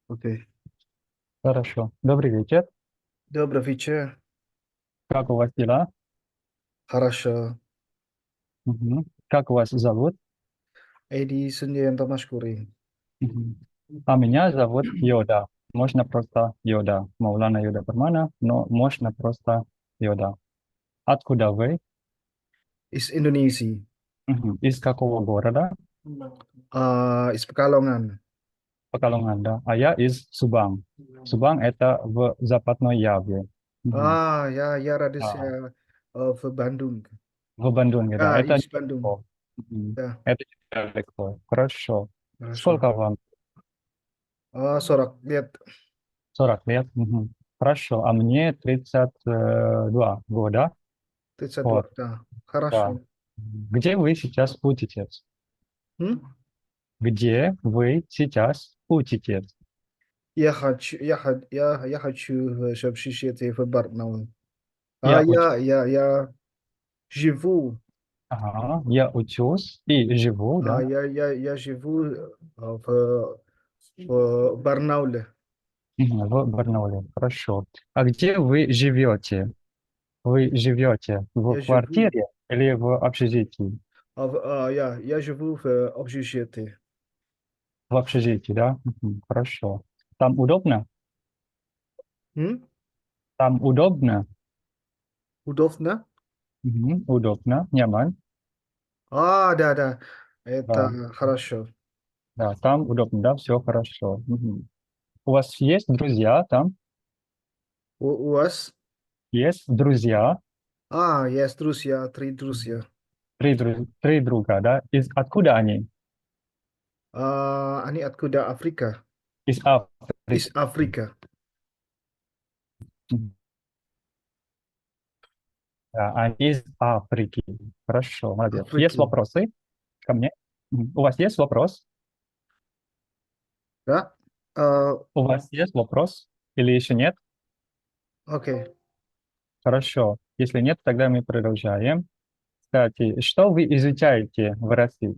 Окей. Хорошо. Добрый вечер. Добрый вечер. Как у вас дела? Хорошо. Мгм. Как вас зовут? Эдди Суньянто Машкури. Мгм. А меня зовут Йода. Можно просто Йода. Маулана Йода Пармана, но можно просто Йода. Откуда вы? Is Indonesia. Мгм. Из какого города? Is Pekalongan. Pekalongan, да. А я из Субang. Субang это в Западной Яве. Мгм. Ya, ya Да. Radisya of Bandung. В Бандунге, да. Ya, Это Is Bandung. недалеко. Мгм. Ya, Это недалеко. Хорошо. хорошо. Сколько вам? Sorak, lihat. 40 лет? Мгм. Хорошо. А мне 32 года. 32. Вот, Да, да. хорошо. Где вы сейчас учитесь? Hm? Где вы сейчас учитесь? Я хочу subsidi voor Bart nou. Я учусь. Я живу. Ага, я учусь и живу, да? Я живу в Барнауле. Мгм, в Барнауле. Хорошо. А где вы живете? Вы живете в Я живу. квартире или в общежитии? Я живу в общежитии. В общежитии, да? Мгм, хорошо. Там удобно? Hm? Там удобно? Удобно? Мгм, удобно, няман. Да. Это Да, хорошо. да, там удобно, да, все хорошо. Мгм. У вас есть друзья там? У вас? Есть друзья? Есть друзья, три друзья. Три друга, да? Откуда они? Они откуда? Африка. Из Из Африки. Африка. Мгм. Да, они из Африки. Хорошо, молодец. Есть Африки. вопросы ко мне? Мгм. У вас есть вопрос? Да? А, У вас есть вопрос? Или еще нет? окей. Хорошо. Если нет, тогда мы продолжаем. Кстати, что вы изучаете в России?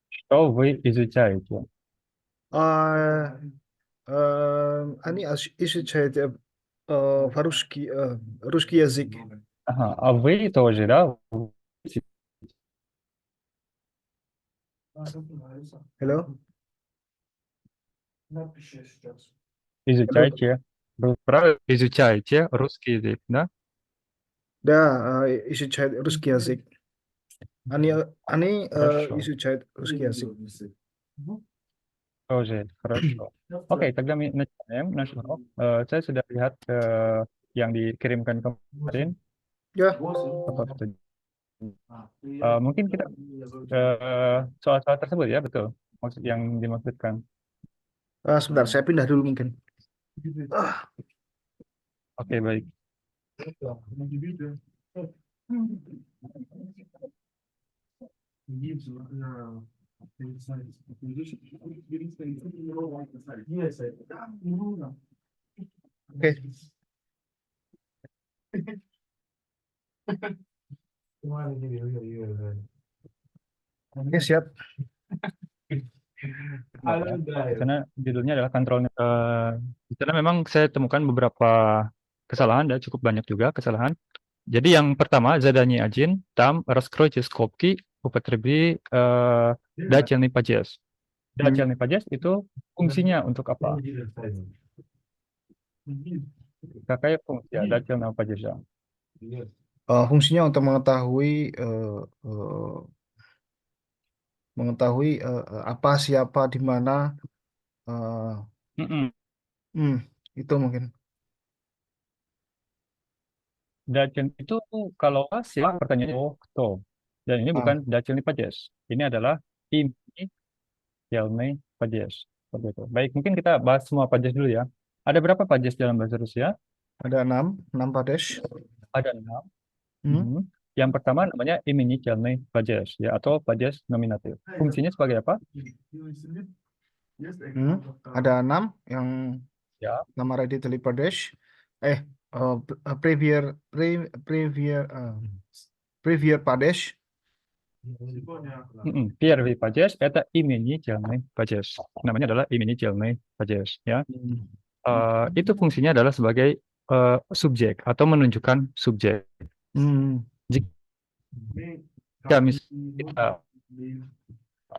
Что вы изучаете? А, Они изучают русский язык. Ага, а вы тоже, да? Hello? Hello? Изучаете, правильно? Изучаете русский язык, да? Да, изучают русский язык. Они, они Хорошо. изучают русский язык. Тоже хорошо. Oke, тогда мы начинаем наш урок. Saya sudah lihat yang dikirimkan kemarin. Ya, Apa itu? Mungkin kita soal-soal tersebut ya, betul. Maksud yang dimaksudkan. sebentar, saya pindah dulu mungkin. Ah, Oke, baik. oke. Oke, siap. Benar ya. Di sana judulnya adalah kontrol. Di sana memang saya temukan beberapa kesalahan, dan cukup banyak juga kesalahan. Jadi yang pertama, задание 1, там раскройте скобки, употреби дательный падеж. Hmm. Дательный падеж itu fungsinya untuk apa? Какая функция дательного падежа? Fungsinya untuk eh, eh, mengetahui apa, siapa, di mana. eh, Mm-mm. hmm, itu mungkin. Dacil itu kalau hasil pertanyaannya oh, кто. Dan ini Ah, bukan дательный падеж. Ini adalah имя падеж. Seperti itu. Baik, mungkin kita bahas semua падеж dulu ya. Ada berapa падеж dalam bahasa Rusia? ada enam Padesh. Ada 6. Hmm, Mhm. Yang pertama namanya iminicialny падеж ya atau падеж nominatif. Fungsinya sebagai apa? hmm, ada enam yang Ya, nama Raditya Pradesh. Eh, Premier Premier Premier Premier Pradesh. Pierre pages eta imeni jelme pages. Namanya adalah imeni jelme pages ya. Hmm. Itu fungsinya adalah sebagai subjek atau menunjukkan subjek. Hmm. Jika misalnya kita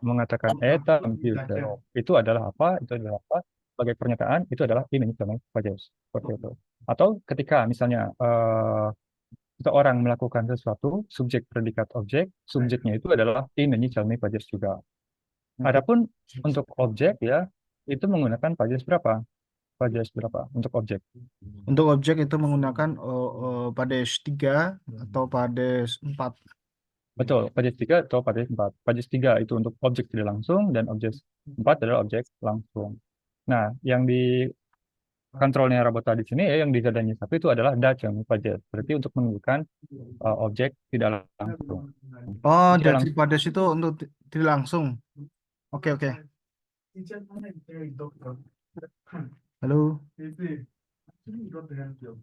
mengatakan eta computer itu adalah apa, itu adalah apa, sebagai pernyataan itu adalah imeni jelme pages seperti itu. Atau ketika misalnya seseorang melakukan sesuatu, subjek predikat objek, subjeknya itu adalah imeni jelme pages juga. Oke. Adapun untuk objek ya, itu menggunakan pages berapa? Pages berapa untuk objek? Untuk objek itu menggunakan Pades 3 atau Pades 4. Betul, pages 3 atau pages 4. Pages 3 itu untuk objek tidak langsung dan objek 4 adalah objek langsung. Nah, yang di kontrolnya robot di sini ya, yang di zadanya satu itu adalah dacem pages. Berarti untuk menunjukkan objek tidak langsung. Oh, Tidak dari langsung. Pades itu untuk tidak langsung. Oke, oke. Halo.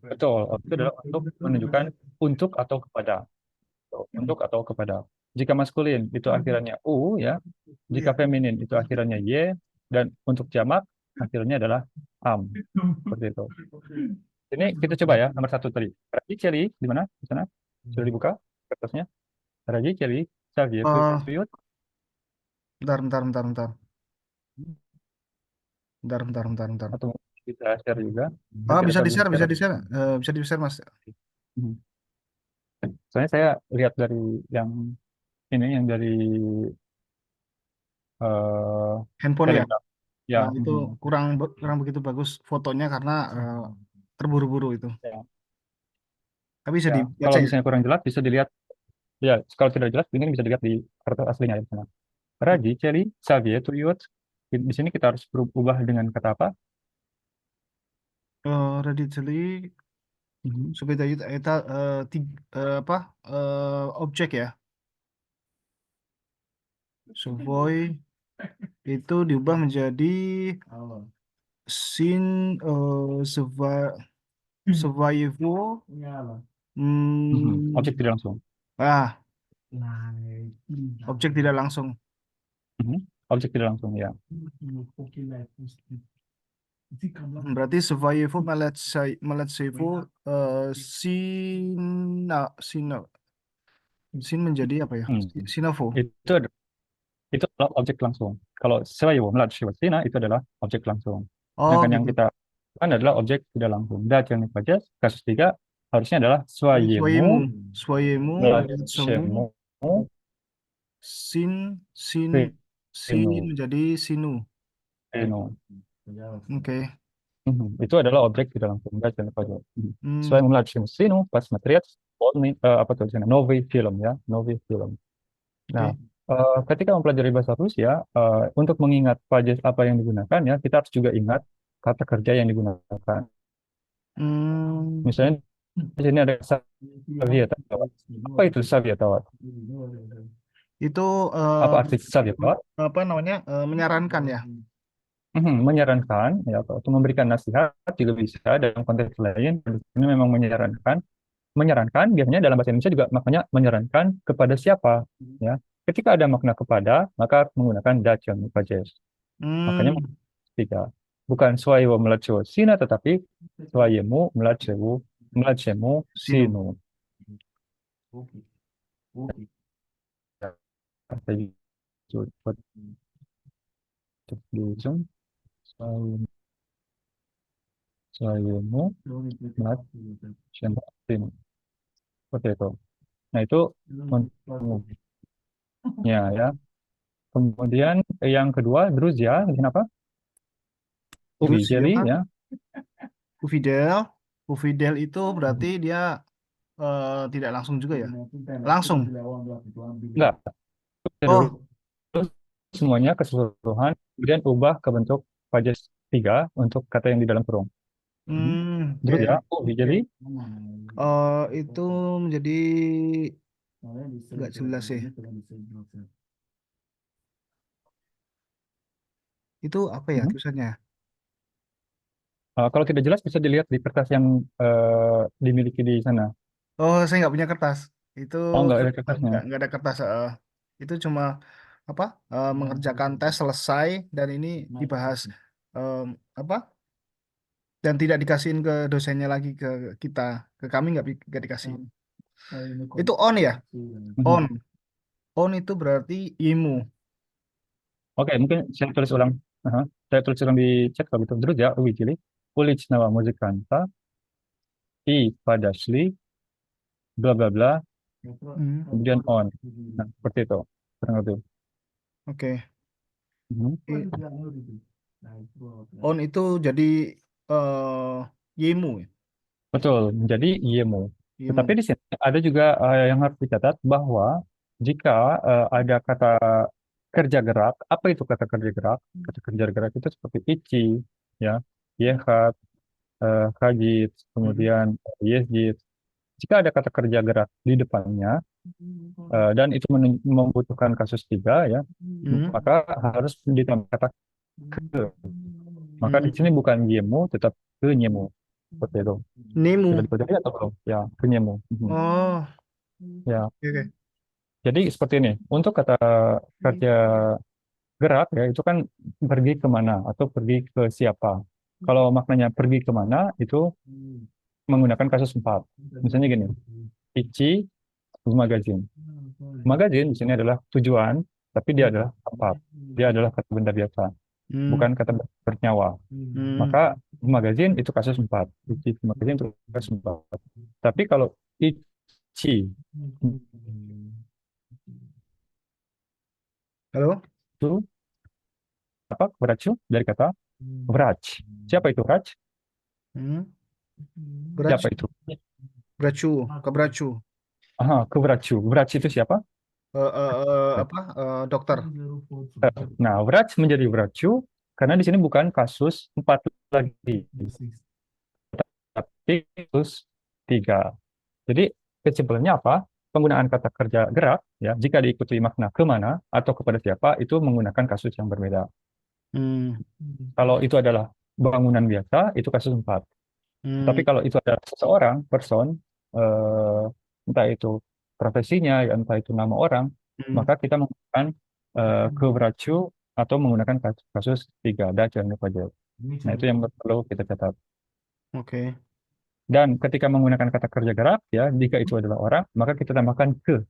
Betul, itu adalah untuk menunjukkan untuk atau kepada. Untuk atau kepada. Jika maskulin itu akhirannya u ya, jika feminin itu akhirannya y, dan untuk jamak akhirnya adalah am. Seperti itu. Ini kita coba ya nomor satu tadi. Raji Celi di mana? Di sana sudah dibuka kertasnya. Raji Celi, Xavier Eh, Puyut. bentar, bentar, bentar, bentar. Bentar, bentar, bentar, bentar. Atau kita share juga. Oh, Kira-kira bisa saya belum di-share, bisa share. di-share. Bisa di-share, Mas. Hmm. Soalnya saya lihat dari yang ini yang dari eh Handphone ya. Telegram. Ya, Itu kurang begitu bagus fotonya karena terburu-buru itu. ya, Tapi bisa ya. dibaca Kalau ya. misalnya kurang jelas bisa dilihat. Ya, kalau tidak jelas ini bisa dilihat di kertas aslinya ya di sana. Raji, Celi, Xavier, Tuyut. Di sini kita harus berubah dengan kata apa? Ready Jeli, Mhm. sepeda itu apa? Objek ya. Savoy itu diubah menjadi sin survival. Objek Hmm, tidak langsung. ah, objek tidak langsung. Mhm. Objek tidak langsung ya. Berarti survival Maletsevo sin menjadi apa ya? Hmm. Sinavo. Itu itu adalah objek langsung. Kalau Swayo melakukan Sina itu adalah objek langsung. Oh Sedangkan yang gitu. kita kan adalah objek tidak langsung. Dan yang saja kasus tiga harusnya adalah Swayemu Swayemu, Swayemu, Maletsevo, Melachemu sin sin sin Sinu. menjadi sinu. Sinu. Oke. Itu adalah objek tidak langsung. Dan yang saja. Hmm, Swayemu Melachemu Sinu pas material apa tuh di sana? Novi film ya, Novi film. Nah, oke. ketika mempelajari bahasa Rusia, untuk mengingat pajas apa yang digunakan ya, kita harus juga ingat kata kerja yang digunakan. Hmm, Misalnya di sini ada Savietawat. Apa itu Savietawat? itu Apa arti Savietawat? apa namanya? Menyarankan ya. Menyarankan ya atau memberikan nasihat juga bisa dalam konteks lain. Ini memang menyarankan. Menyarankan biasanya dalam bahasa Indonesia juga maknanya menyarankan kepada siapa ya. Ketika ada makna kepada, maka menggunakan dacem pajas. Makanya Hmm, tiga. Bukan swayo melacu sina tetapi swayemu melacu melacemu sinu. sinu. Saya coba di Zoom. Swayemu melacemu sinu. Seperti itu. Nah itu umumnya ya. Kemudian yang kedua Druzia, ini apa? Ubi Terus jeli ya, ya. Fidel. Fidel itu berarti dia tidak langsung juga ya? Langsung. Enggak. Dulu Oh, semuanya keseluruhan kemudian ubah ke bentuk pajas tiga untuk kata yang di dalam kurung. Terus ya, oke. ubi jeli. Itu menjadi nggak jelas sih. Itu apa ya tulisannya? Kalau tidak jelas bisa dilihat di kertas yang dimiliki di sana. Oh, saya nggak punya kertas. Itu Oh, enggak ada kertasnya. nggak ada kertas. Itu cuma apa? Mengerjakan tes selesai dan ini dibahas em, apa? Dan tidak dikasihin ke dosennya lagi ke kita, ke kami nggak dikasih. Itu on ya? On. Mhm. On itu berarti IMU. Oke, mungkin saya tulis ulang. Aha. Saya tulis ulang di chat kalau gitu. Друзья, увидели уличного музыканта и подошли, bla bla bla, Hmm. kemudian on. Nah, seperti itu. Kurang lebih. Oke. Mhm. On itu jadi YIMU ya? Betul, menjadi IEMO. Tetapi YIMU. di sini ada juga yang harus dicatat bahwa jika ada kata kerja gerak, apa itu kata kerja gerak? Kata kerja gerak itu seperti ichi, ya, yehat, hajit, Hmm. kemudian yesjit. Jika ada kata kerja gerak di depannya dan itu membutuhkan kasus tiga, ya, Hmm. maka harus ditambah kata ke. Maka di sini Hmm. bukan yemu, tetap ke nyemu. Seperti itu. Sudah Nemu. dipelajari atau belum? Ya, ke nyemu. Mhm. Oh, Ya, oke. Oke. jadi seperti ini. Untuk kata kerja gerak ya itu kan pergi kemana atau pergi ke siapa. Kalau maknanya pergi kemana itu menggunakan kasus empat. Misalnya gini, Ichi magazine. Magazine di sini adalah tujuan, tapi dia adalah tempat. Dia adalah kata benda biasa, Hmm. bukan kata bernyawa. Hmm. Maka magazine itu kasus empat. Ichi magazine itu kasus empat. Tapi kalau Ichi Halo? itu apa? Vratch dari kata vrach. Siapa itu vrach? Hmm. Siapa Bracu. itu? Bracu. Kebracu. Aha, ke Vratch. Vrach itu siapa? Apa? Dokter. Nah, Vrach menjadi Vracu karena di sini bukan kasus empat lagi, tapi kasus tiga. Jadi kesimpulannya apa? Penggunaan kata kerja gerak ya jika diikuti makna kemana atau kepada siapa itu menggunakan kasus yang berbeda. Hmm. Kalau itu adalah bangunan biasa itu kasus empat. Tapi Hmm. kalau itu adalah seseorang, person, eh, entah itu profesinya, ya, entah itu nama orang, Hmm. maka kita menggunakan ke Vracu atau menggunakan kasus tiga ada jangan lupa aja. Nah itu yang perlu kita catat. Oke. Dan ketika menggunakan kata kerja gerak ya, jika itu adalah orang, maka kita tambahkan ke.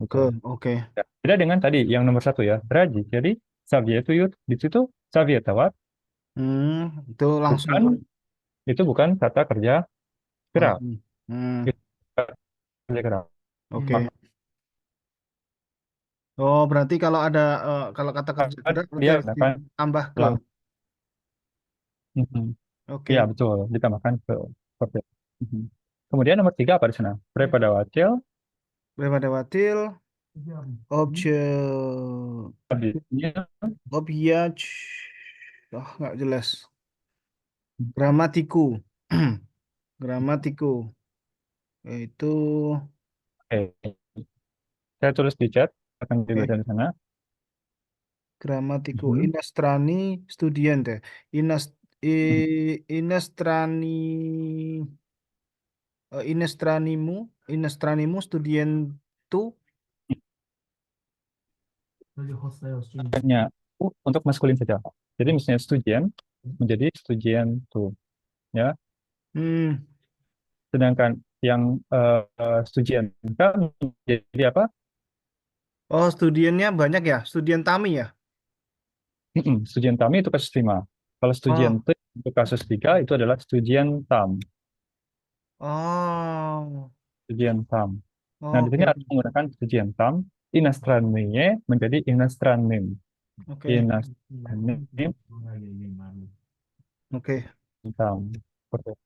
Gitu. Oke. Ya. Beda dengan tadi yang nomor satu ya, Raji. Jadi Xavier itu yud di situ Xavier tawat Hmm. Itu langsung bukan itu bukan kata kerja gerak. langsung. Hmm. Itu kata kerja gerak. Oke. Oh, berarti kalau ada kalau kata kerja Maka gerak berarti dia harus gunakan ditambah ke. lang. Mhm. Iya Oke. betul ditambahkan ke seperti itu. Mhm. Kemudian nomor tiga apa di sana? Prepada wacil, Daripada watil, objek, habisnya objek, oh nggak jelas. Gramatiku, gramatiku, itu, oke. Saya tulis di chat akan eh, dibaca di sana. gramatiku, Mhm. inestrani studiente, ines, inestrani, inestranimu, inestranimu studientu, Hanya untuk maskulin saja. Jadi misalnya studien menjadi studien tuh ya. hmm, Sedangkan yang studien kan menjadi apa? oh studiennya banyak ya, studien tami ya, Studien tami itu kasus 5. Kalau studien oh, T itu kasus 3 itu adalah studien tam. oh, Studien tam. Nah, di sini oke, harus menggunakan studien tam. Inastrannya menjadi inastranim. oke, Inastranim oke, tam. Seperti itu.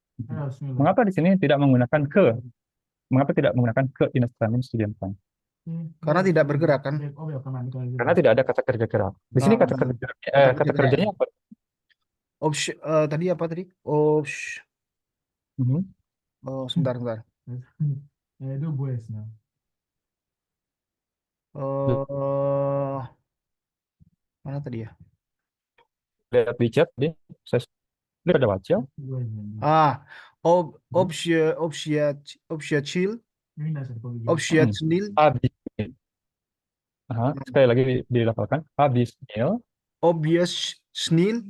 Mengapa di sini tidak menggunakan ke? Mengapa tidak menggunakan ke inastranim studien tam? karena tidak bergerak kan, Karena tidak ada kata kerja gerak. Di sini kata kerja kata kerja kata gerak ya. kerjanya apa? Tadi apa tadi? Mhm. Oh, sebentar, sebentar. Oh, mana tadi ya? Lihat di chat, saya lihat ada baca. Ah, objek, objektil, Mm. objektil, Habis. Sekali lagi dilafalkan. Abisnil. Obvious Schnil,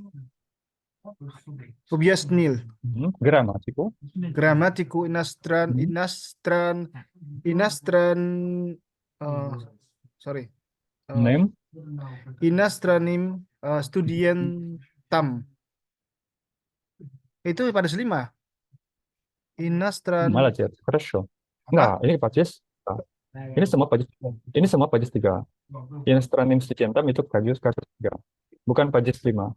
obvious Schnil. Gramatiku. Gramatiku inastran, Mhm. inastran, uh, sorry, uh, Name. inastranim studien tam. Itu pada selima. Inastran Молодец. Хорошо. apa? Enggak, ini Pacis. Ini semua Pacis. Ini semua Pacis 3. Inostronim Studentam itu Pacis kasus 3. Bukan Pacis 5.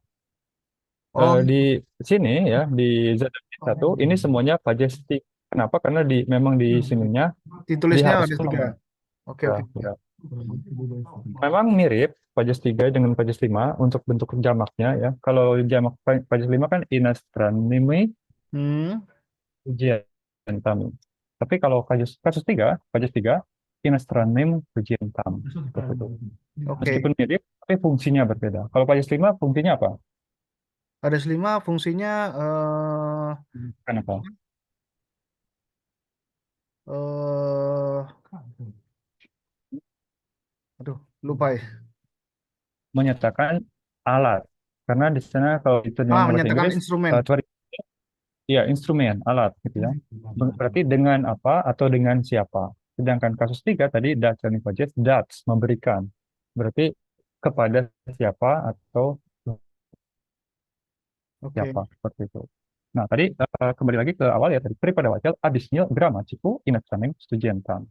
Oh, Di sini ya, di Z1 ini semuanya Pacis 3. Kenapa? Karena memang di sininya ditulisnya ada diharuskan tiga. nomor Oke, 3. oke. Ya. Memang mirip Pacis 3 dengan Pacis 5 untuk bentuk jamaknya ya. Kalau jamak Pacis 5 kan Inastranimi Hmm, ujian tam. Tapi kalau kasus kasus 3, kasus 3 Inastranim ujian tam. Seperti itu. oke. Meskipun mirip, tapi fungsinya berbeda. Kalau kasus 5 fungsinya apa? Ada selima fungsinya Kenapa? aduh, lupa ya. Menyatakan alat. Karena di sana kalau diterjemahkan ke bahasa Menyatakan Inggris, instrumen. sorry, ya instrumen, alat gitu ya. Berarti dengan apa atau dengan siapa. Sedangkan kasus 3 tadi that's and that's memberikan. Berarti kepada siapa atau Oke. siapa seperti itu. Nah, tadi kembali lagi ke awal ya tadi pada wajal abisnil gramatiku inatsaming studientam.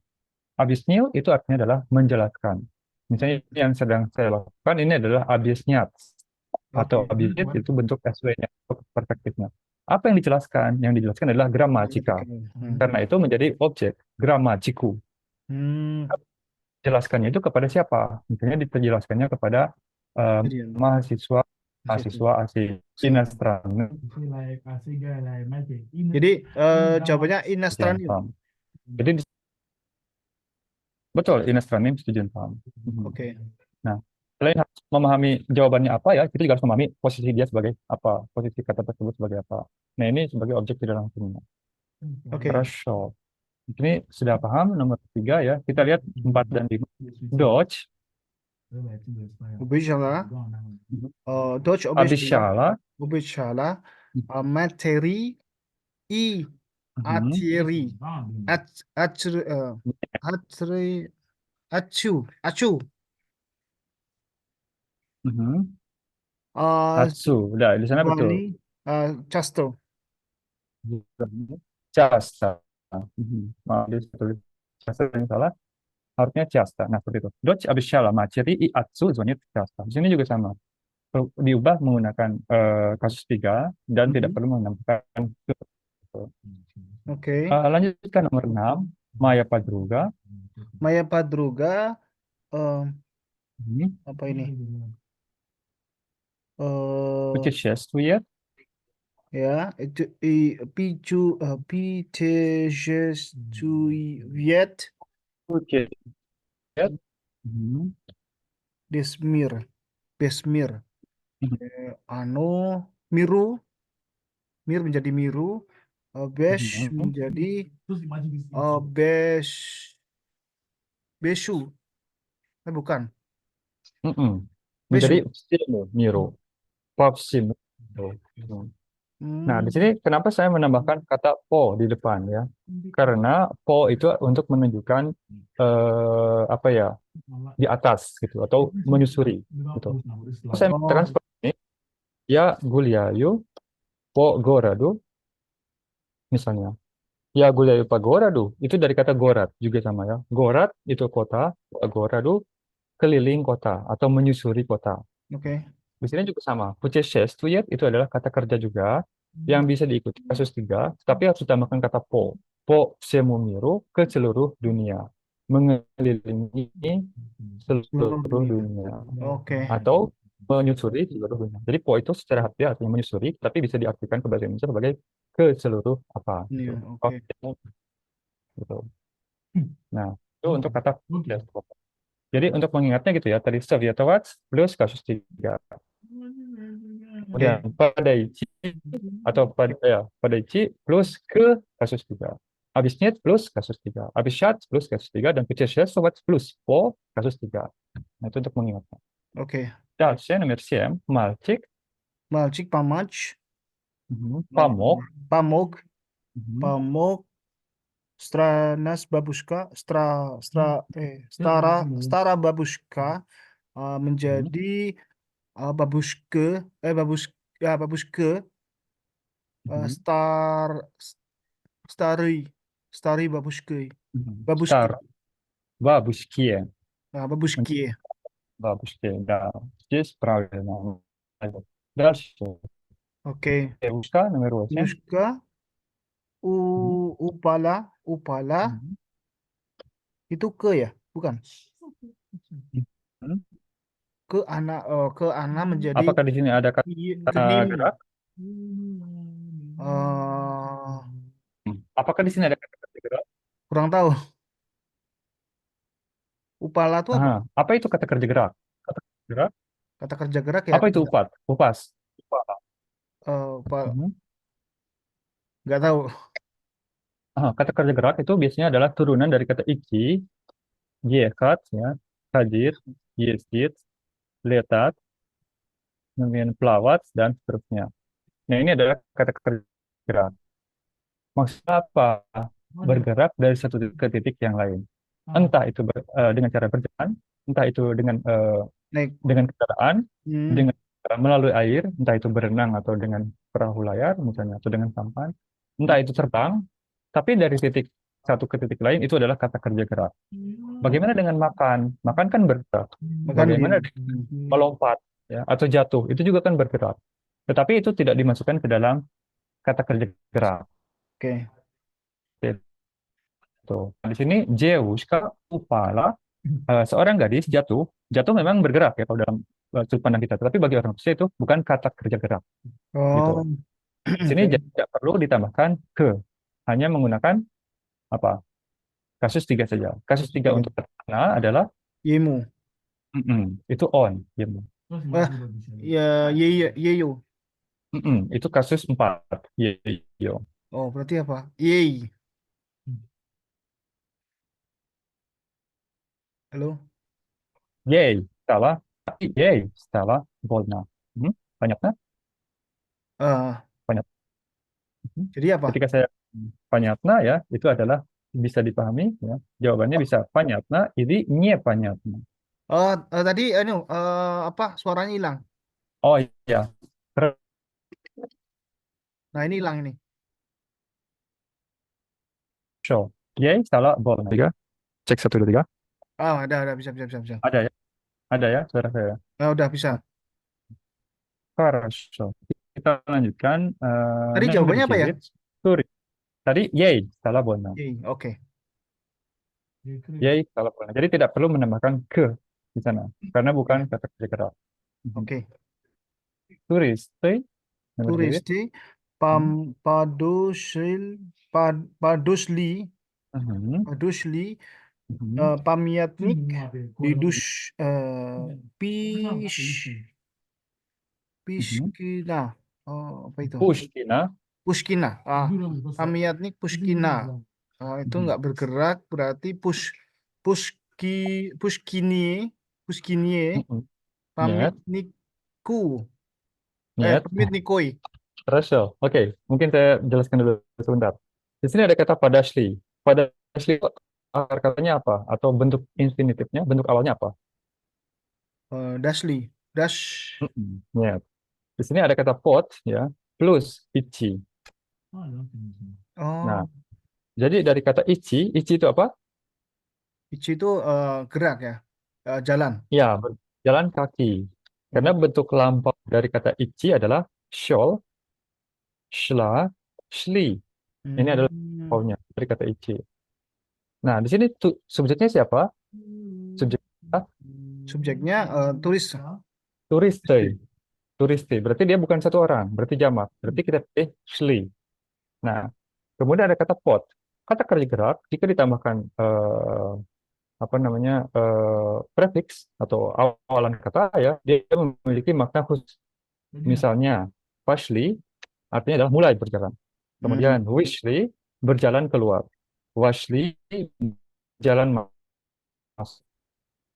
Abisnil itu artinya adalah menjelaskan. Misalnya yang sedang saya lakukan ini adalah abisnyat atau Oke. abisnyat itu bentuk SW-nya, perspektifnya. Apa yang dijelaskan? Yang dijelaskan adalah gramatika. Hmm. Karena itu menjadi objek gramatiku. Hmm. Jelaskannya itu kepada siapa? Misalnya dijelaskannya kepada eh, Jadi, mahasiswa situ. mahasiswa asing Inastran Jadi jawabannya inastranim. Studientam. Jadi betul Inastranim Studientam. Oke. Nah, selain harus memahami jawabannya apa ya, kita juga harus memahami posisi dia sebagai apa, posisi kata tersebut sebagai apa. Nah, ini sebagai objek tidak langsungnya. Oke. Threshold. Ini sudah paham nomor 3 ya. Kita lihat 4 dan 5. Dodge, Obejala, Dodge obejala, Abishala, obejala, materi, i, mhm, artieri, atri, atri, acu, mhm, uh, Atsu. Udah, di sana betul. Bani, Casto. Casta. Maaf, dia tulis Casta yang salah. Harusnya Casta. Nah, seperti itu. Dodge Abishala, Maceri, I Atsu, Zonit, Casta. Di sini juga sama. Diubah menggunakan kasus 3 dan tidak Mhm. perlu menambahkan ke. Oke. Lanjutkan nomor 6, Maya Padruga. Maya Padruga, eh, Hmm. apa ini? Eh, Putishestuyet. ya, itu picu, Pitejestuiet, Putishestuyet. Hmm. Desmir, Besmir, Ano, Miru, Mir menjadi Miru, Besh Hmm. menjadi Besh, Beshu, bukan, Hmm. Beshu. Menjadi Sinu, Miro. Pop Sinu. Nah, di Hmm, sini kenapa saya menambahkan kata po di depan ya? Karena po itu untuk menunjukkan apa ya, di atas gitu atau menyusuri gitu. Saya oh, mengatakan seperti ini, ya Gulyayu po Goradu misalnya. Ya Gulyayu pa Goradu itu dari kata Gorat juga sama ya. Gorat itu kota, Goradu keliling kota atau menyusuri kota. oke. Di sini juga sama. Putschestuyet itu adalah kata kerja juga yang bisa diikuti kasus 3, tapi harus ditambahkan kata po. Po semumiru ke seluruh dunia. Mengelilingi Seluruh seluruh dunia. dunia. Oke. Atau menyusuri seluruh dunia. Jadi po itu secara harfiah artinya menyusuri, tapi bisa diartikan ke bahasa Indonesia sebagai ke seluruh apa Iya, gitu. Oh, oke. gitu. Nah, itu untuk kata jadi untuk mengingatnya gitu ya, tadi Sovietowats plus kasus 3. Kemudian Oke. Padaichi atau Padaichi plus ke kasus 3. Abisnet plus kasus 3. Abishat plus kasus 3 dan Pecheshet plus po kasus 3. Nah, itu untuk mengingatkan. Oke. Дальше, номер 7. Мальчик. Malcik, pamac, Помог. pamog, Мгм. pamog, stranas babushka, stara, stara babushka Мгм. menjadi babushke, babushke, Мгм. star, stari, stari babushke, Мгм. babushke, Стар. Бабушке. babushki. Бабушке, да. Здесь правильно. Дальше. Oke. Девушка, номер 8. Nushka, upala, upala Мгм. itu ke ya, bukan? Мгм. Ke anak menjadi Apakah di sini ada kata genimu. gerak? eh Apakah di sini ada kata kerja gerak? Kurang tahu. Upala itu apa? Aha. Apa itu kata kerja gerak? Kata kerja gerak? Kata kerja gerak ya Apa aku itu nggak, upat? Upas. Upah. Mhm. nggak tahu. Aha, kata kerja gerak itu biasanya adalah turunan dari kata iki, yekat, ya, hadir, yesit, letat, kemudian pelawat, dan seterusnya. Nah, ini adalah kata kerja gerak. Maksudnya apa? Bergerak dari satu titik ke titik yang lain. Entah itu dengan cara berjalan, entah itu Naik. dengan kendaraan, Hmm, dengan melalui air, entah itu berenang atau dengan perahu layar misalnya, atau dengan sampan, entah itu terbang, tapi dari titik satu ke titik lain itu adalah kata kerja gerak. Bagaimana dengan makan? Makan kan bergerak. makan Bagaimana gini. dengan melompat, ya, atau jatuh? Itu juga kan bergerak. Tetapi itu tidak dimasukkan ke dalam kata kerja gerak. Oke. Gitu. Nah, di sini Zeuska Upala, seorang gadis jatuh, jatuh memang bergerak ya kalau dalam sudut pandang kita. Tetapi bagi orang Rusia itu bukan kata kerja gerak. Gitu. Oh, Di sini oke. tidak perlu ditambahkan ke, hanya menggunakan apa? Kasus tiga saja. Kasus Kasus tiga tiga. untuk terkenal adalah Yemu. itu on. Gitu. Ah, ya, yeyo. Itu kasus empat. Yo. Oh, berarti apa? Yei. Halo. Yay, salah. Tapi yay, salah. Bolna. Banyaknya? Ah, Banyak. Mhm. jadi apa? Ketika saya panyatna ya, itu adalah bisa dipahami ya. Jawabannya bisa panyatna, ini nye panyatna. Oh, tadi apa? Suaranya hilang. Oh iya, Nah, ini hilang ini. show. Yay, salah, bolna. Tiga. Cek satu, dua, tiga. Ada, bisa, bisa, bisa, bisa. Ada ya, suara saya. Udah bisa. Хорошо. Kita lanjutkan. Tadi Nomor jawabannya apa ya? 9. Sorry. Tadi yay, salah bolna. Yei. Oke. Yay, salah bolna. Jadi tidak perlu menambahkan ke di sana. Karena bukan Oke. kata kerja keras. Oke. Turis, nomor 9. Turisti pam padusil padusli Mhm. padusli Mhm. pamiatnik didus pish Mhm. pishkina. Oh, apa itu? Pushkina. Pushkina. Pamiatnik Pushkina. Itu nggak bergerak berarti pushki pushkinie pushkinie Mhm. Нет, pamitniku нет. pamitnikoi. Хорошо. Oke, mungkin saya jelaskan dulu sebentar. Di sini ada kata padasli. Padasli itu akar katanya apa? Atau bentuk infinitifnya, bentuk awalnya apa? Dasli dash. Нет. Di sini ada kata pot ya, plus ichi. Nah, Oh, jadi dari kata ichi itu apa? Ichi itu gerak ya, jalan. Ya, jalan kaki. Karena Oh. bentuk lampau dari kata ichi adalah shol, shla, shli. Ini adalah Hmm. lampaunya dari kata ichi. Nah, di sini tuh subjeknya siapa? Subjeknya Subjeknya tulis. turiste. Turiste. Berarti dia bukan satu orang, berarti jamak. Berarti kita pilih shli. Nah, kemudian ada kata pot. Kata kerja gerak jika ditambahkan apa namanya prefix atau awalan kata ya, dia memiliki makna khusus. Misalnya, pashli artinya adalah mulai berjalan. Hmm. Kemudian wishli berjalan keluar. Washli jalan masuk.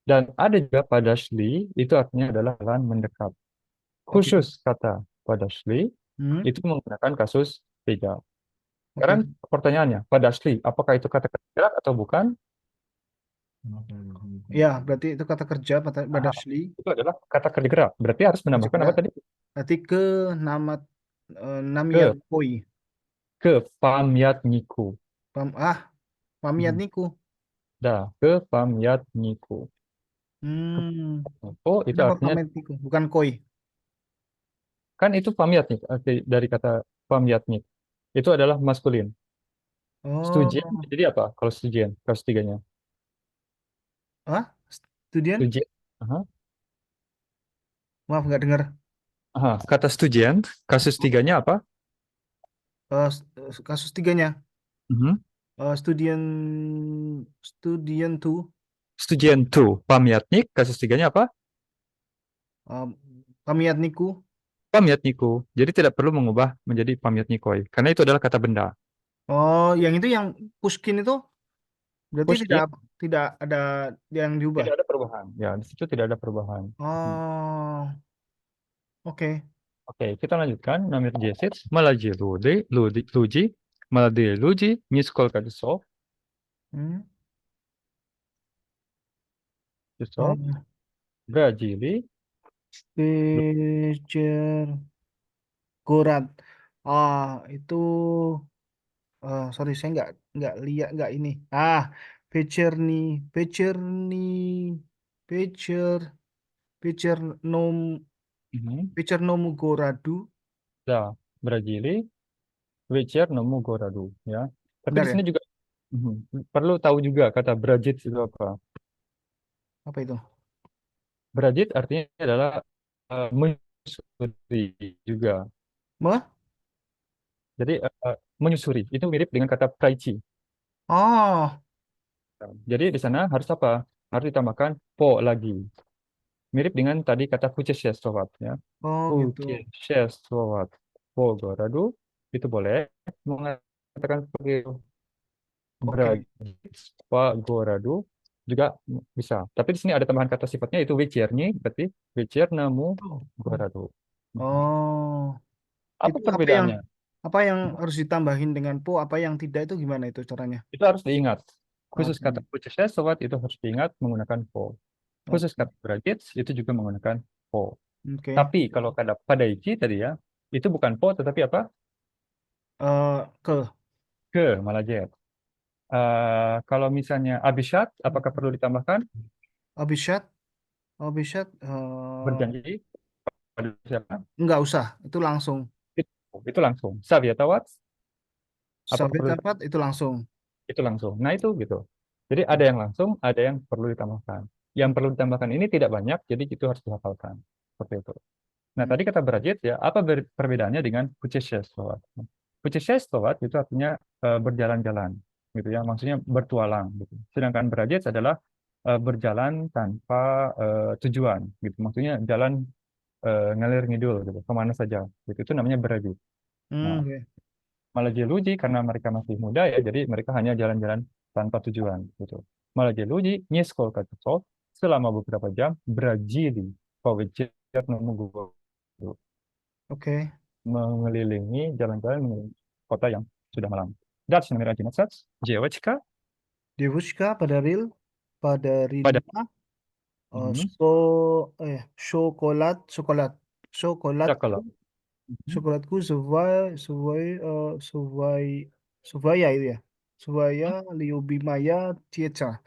Dan ada juga padashli, itu artinya adalah jalan mendekat. Oke. Khusus kata padashli, Hmm, itu menggunakan kasus tiga. oke. Sekarang pertanyaannya, padashli, apakah itu kata gerak atau bukan? Ya, berarti itu kata kerja pada Aha, Badashli. itu adalah kata kerja gerak. Berarti harus Kerja menambahkan apa gerak. tadi? Berarti ke nama Namiat Ke, Koi. ke pamyatniku. Pamiat Mhm. niku. Dah, ke pamyatniku. Hmm, Oh, itu kenapa artinya, pamiat niku? Bukan koi. kan itu pamyatnik, dari kata pamyatnik. Itu adalah maskulin. Stujien, Oh, jadi apa kalau stujien? Kasus tiganya. Studien? Stujien. Aha. Maaf nggak dengar. Aha. Kata stujien, kasus tiganya apa? Kasus tiganya. Mhm. Studien, studien tuh. Stujien tu, pamyatnik, kasus tiganya apa? eh, Pamiat niku. Pamyatniku. Jadi tidak perlu mengubah menjadi pamyatnikoi, karena itu adalah kata benda. Oh, yang itu yang Pushkin itu berarti tidak Pushkin, tidak ada yang diubah. tidak ada perubahan. Ya, di situ tidak ada perubahan. Mhm. Oh, oke. Oke, kita lanjutkan. Namir Jesit, Malaji Luji, Maladi Luji, Niskol Kadusov, Hmm. Dusov, Um, Brajili, Bejer Gorat. Itu sorry saya nggak lihat nggak ini. Becerni, Becerni, Becer, Becernom, Mhm. Becernomugoradu. Ya, Brajili, Wecer, Nomu, Goradu. Ya. Tapi Benar di ya? sini juga perlu tahu juga kata Brajit itu apa. Apa itu? Brajit artinya adalah menyusuri juga. Mah? Jadi menyusuri itu mirip dengan kata praici. Oh, Jadi di sana harus apa? Harus ditambahkan po lagi. Mirip dengan tadi kata pucesestovat ya. oh gitu. Pucesestovat po goradu itu boleh mengatakan seperti itu. Oke. Bragis Pak Goradu juga bisa. Tapi di sini ada tambahan kata sifatnya itu wicernya berarti wicer namu Goradu. Mhm. Oh, Apa itu perbedaannya? apa yang harus ditambahin dengan po, apa yang tidak itu gimana itu caranya? Itu harus diingat. Khusus Oke. kata pucesestovat itu harus diingat menggunakan po. Khusus Oke. kata Bragis itu juga menggunakan po. Oke. Tapi kalau kata padaiji tadi ya, itu bukan po tetapi apa? Ke Ke malah jet. Kalau misalnya abishat, apakah perlu ditambahkan? Abishat, Abishat, Berjanji pada siapa? nggak usah, itu langsung. Itu langsung. Savyatawat, apakah Sabit perlu dapat itu langsung. itu langsung. Nah, itu gitu. Jadi ada yang langsung, ada yang perlu ditambahkan. Yang perlu ditambahkan ini tidak banyak, jadi itu harus dihafalkan. Seperti itu. Nah, Hmm. tadi kata Brajit ya, apa perbedaannya dengan Pucheshestovat? Pucheshestovat itu artinya berjalan-jalan, gitu ya. Maksudnya bertualang, gitu. Sedangkan Brajit adalah berjalan tanpa tujuan, gitu. Maksudnya jalan ngalir ngidul, gitu. Kemana saja, gitu. Itu namanya Brajit. Nah, Oke. Malajeluji karena mereka masih muda ya, jadi mereka hanya jalan-jalan tanpa tujuan gitu. Malajeluji nyeskol katusol selama beberapa jam berajili pawejer nunggu Oke. mengelilingi jalan-jalan mengelilingi kota yang sudah malam. That's namanya Jinasats, Jewechka Devushka pada ril, pada pada rilnya, mhm, coklat, coklat, coklatku, Cakala. Mhm. coklatku sesuai, sesuai, sesuai, Subaya itu ya. Subaya, Liubimaya, Cieca,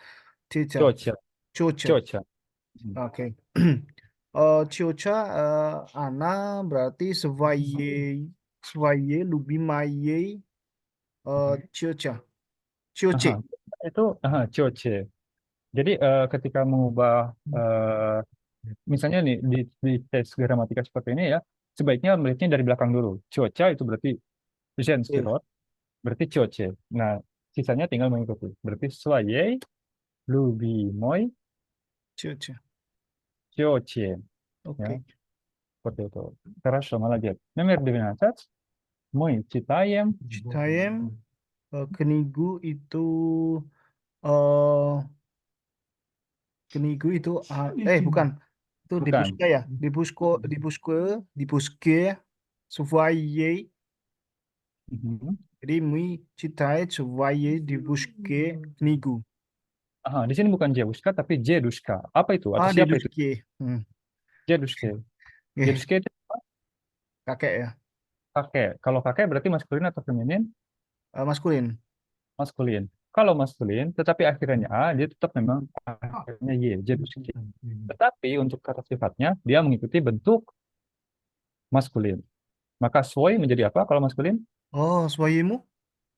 Cieca, Cocha, Coca. Cocha. Mhm. Oke. Cioca, Ana berarti Svaye, Svaye, Lubimaye, Cioca, Aha, Cioce. itu Coche. Jadi ketika mengubah misalnya nih di tes gramatika seperti ini ya, sebaiknya melihatnya dari belakang dulu. Cuaca itu berarti Oke, Zenstirot, berarti cuaca. Nah, sisanya tinggal mengikuti. Berarti soyez, lubi moi, Cioce. cuaca. Ya, Oke. seperti itu. Хорошо, молодец. Номер 12. Мы читаем Citayam, Kenigu itu, eh Kenigu itu bukan. Itu Bukan. dibuska ya. Dibuske, Surveiller. Mhm. Jadi mi citai Surveiller dibuske Kenigu. Aha, di sini bukan Jebuska tapi Jeduska. Apa itu? Atau siapa itu? Diduske. Jeduske. Eh, Jeduske itu kakek ya. kakek. Kalau kakek berarti maskulin atau feminin? Maskulin. Maskulin. Kalau maskulin, tetapi akhirnya A, dia tetap memang akhirnya Y, Jeduske. Tetapi untuk kata sifatnya, dia mengikuti bentuk maskulin. Maka soy menjadi apa kalau maskulin? Oh, Swayemu?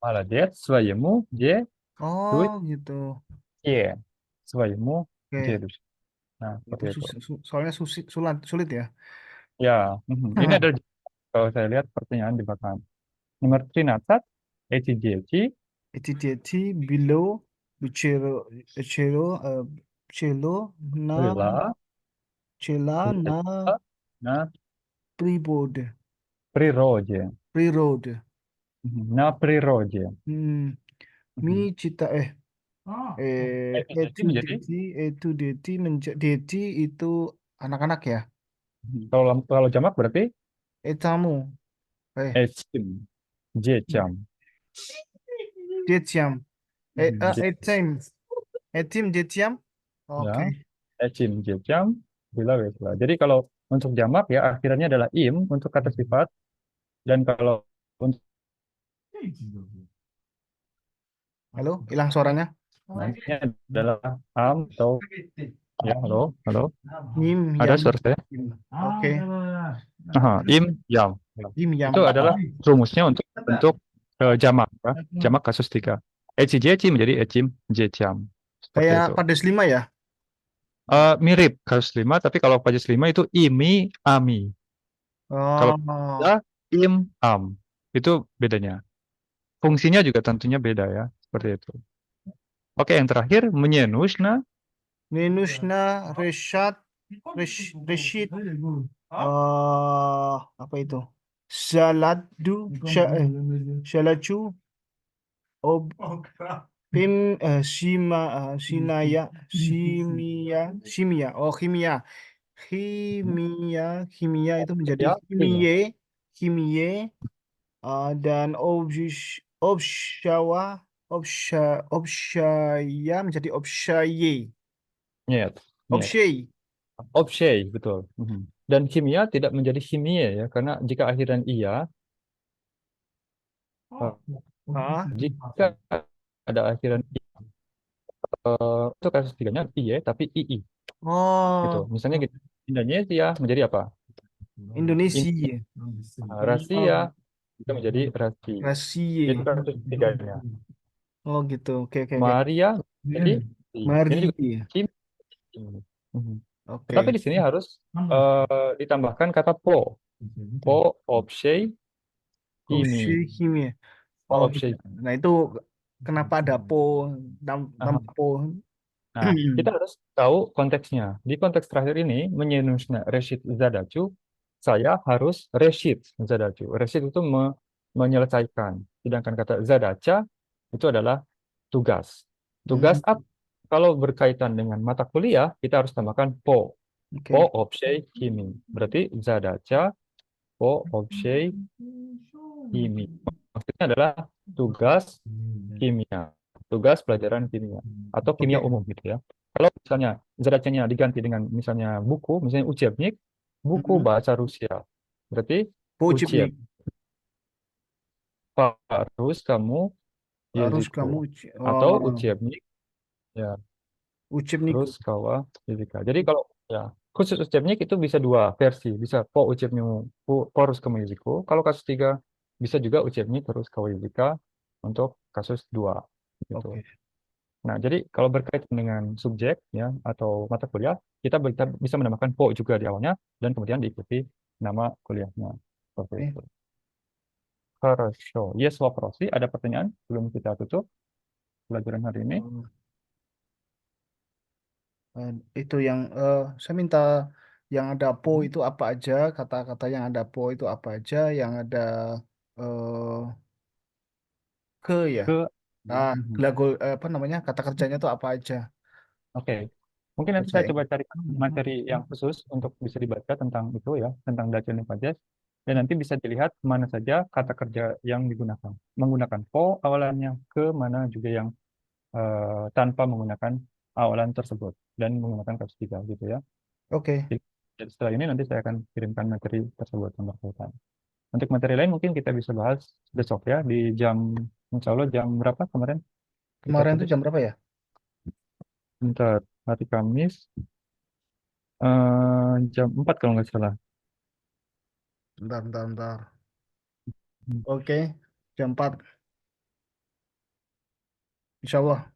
Maladet, swayemu, je, Oh, duit, gitu. ye. Swayemu, Oke. jedus. Nah, Itu seperti itu. soalnya sulit ya. Ya, ini adalah kalau saya lihat pertanyaan di belakang. Nomor 13, eci, Eti below Bucero Cello na lila, Cela na lila, nah, Pribode. priroje. Pre-road. Na priroje. Hmm. Mi cita Eci menjadi, etu deti itu anak-anak ya. kalau jamak berarti Etamu. ecim, jecam. Detiam. Je- Etim. Etim detiam. Ya, Oke. ecim, jecam, bila wesla. Jadi kalau untuk jamak ya akhirnya adalah im untuk kata sifat dan kalau untuk Halo, hilang suaranya. namanya adalah am atau ya halo halo Mim ada yam. suara saya. Oke. Aha, im yam. Mim yam. Itu adalah rumusnya untuk jamak ya. Jamak kasus tiga. Eci jeci menjadi ecim jeciam seperti Kayak itu. Pades 5 ya. Mirip kasus lima tapi kalau kasus lima itu imi ami. Kalau Oh, ya im am itu bedanya. Fungsinya juga tentunya beda ya seperti itu. Oke yang terakhir menyenusna Minusna Reshid. Apa itu? Saladu, Shalaju, Ob, Pim, Sinaya, Simia. Oh, Kimia. Kimia itu menjadi ya ini Kimie, dan Obshaya menjadi Obshaye. nyet nyet. Obshay. Obshay, betul. Mhm. Dan kimia tidak menjadi kimia ya, karena jika akhiran iya, eh, Ah, jika ada akhiran i, itu kasus tiganya iye tapi ii gitu. oh, Misalnya gitu, Indonesia menjadi apa? Indonesia. Rasia Oh, itu menjadi rasi. Itu Rasie. kasus tiganya. Oh, gitu. Oke, oke, oke. Maria jadi i. Ini Mari. juga kim. Mhm. Tetapi Oke. di sini harus ditambahkan kata po. Po, obshay, imi. Obshay kimia. Po, Oh, obshay. nah itu kenapa ada po, nama po? Nah, kita harus tahu konteksnya. Di konteks terakhir ini, menyenusnya Reshid Zadachu, saya harus Reshid Zadachu. Reshid itu menyelesaikan. Sedangkan kata Zadacha itu adalah tugas. Tugas Hmm, apa? Kalau berkaitan dengan mata kuliah, kita harus tambahkan po. Po oke. obshay kimi. Berarti Zadacha po obshay kimi. Maksudnya adalah tugas kimia, tugas pelajaran kimia atau kimia Oke. umum gitu ya. Kalau misalnya zadatannya diganti dengan misalnya buku, misalnya учебник, buku Hmm. bahasa Rusia. Berarti учеб Pojibnik. harus kamu Harus языку kamu atau учебник ya Uchebniku. harus kawa языка. Jadi kalau ya khusus учебник itu bisa dua versi, bisa po учебнику, po русскому языку. Kalau kasus tiga bisa juga учебник harus kawa языка untuk kasus dua gitu. Oke. Nah, jadi kalau berkaitan dengan subjek ya atau mata kuliah, kita bisa menambahkan po juga di awalnya dan kemudian diikuti nama kuliahnya. Seperti Oke. itu. Хорошо. Есть вопросы? Ada pertanyaan sebelum kita tutup pelajaran hari ini? Itu yang saya minta yang ada po itu apa aja, kata-kata yang ada po itu apa aja, yang ada eh, ke ya. Ke Ah, Mhm. gelagol apa namanya kata kerjanya itu apa aja? Oke. Mungkin nanti saya Selesai. coba carikan materi yang khusus untuk bisa dibaca tentang itu ya, tentang Dutch languages. Dan nanti bisa dilihat mana saja kata kerja yang digunakan. Menggunakan po awalannya, ke mana juga yang tanpa menggunakan awalan tersebut. Dan menggunakan kasus tiga gitu ya. Oke. Jadi setelah ini nanti saya akan kirimkan materi tersebut yang berkaitan. Untuk materi lain mungkin kita bisa bahas besok ya, di jam, insya Allah jam berapa kemarin kita Kemarin tuh tulis? jam berapa ya? Bentar, hari Kamis, jam 4 kalau nggak salah. Bentar, bentar, bentar. Hmm. Oke, jam 4. Insya Allah.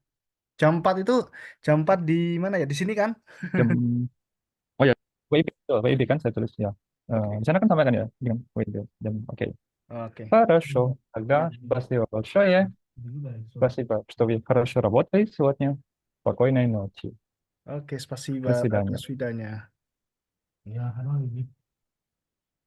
Jam 4 itu, jam 4 di mana ya? Di sini kan? Jam, oh ya, WIB, betul, WIB kan saya tulis ya. Oke, Di sana kan sama kan ya, dengan WIB. Dan oke. oke. Хорошо. Тогда спасибо большое. Спасибо, что вы хорошо работали сегодня. Спокойной ночи. Oke, spasiba. До До свидания. свидanya.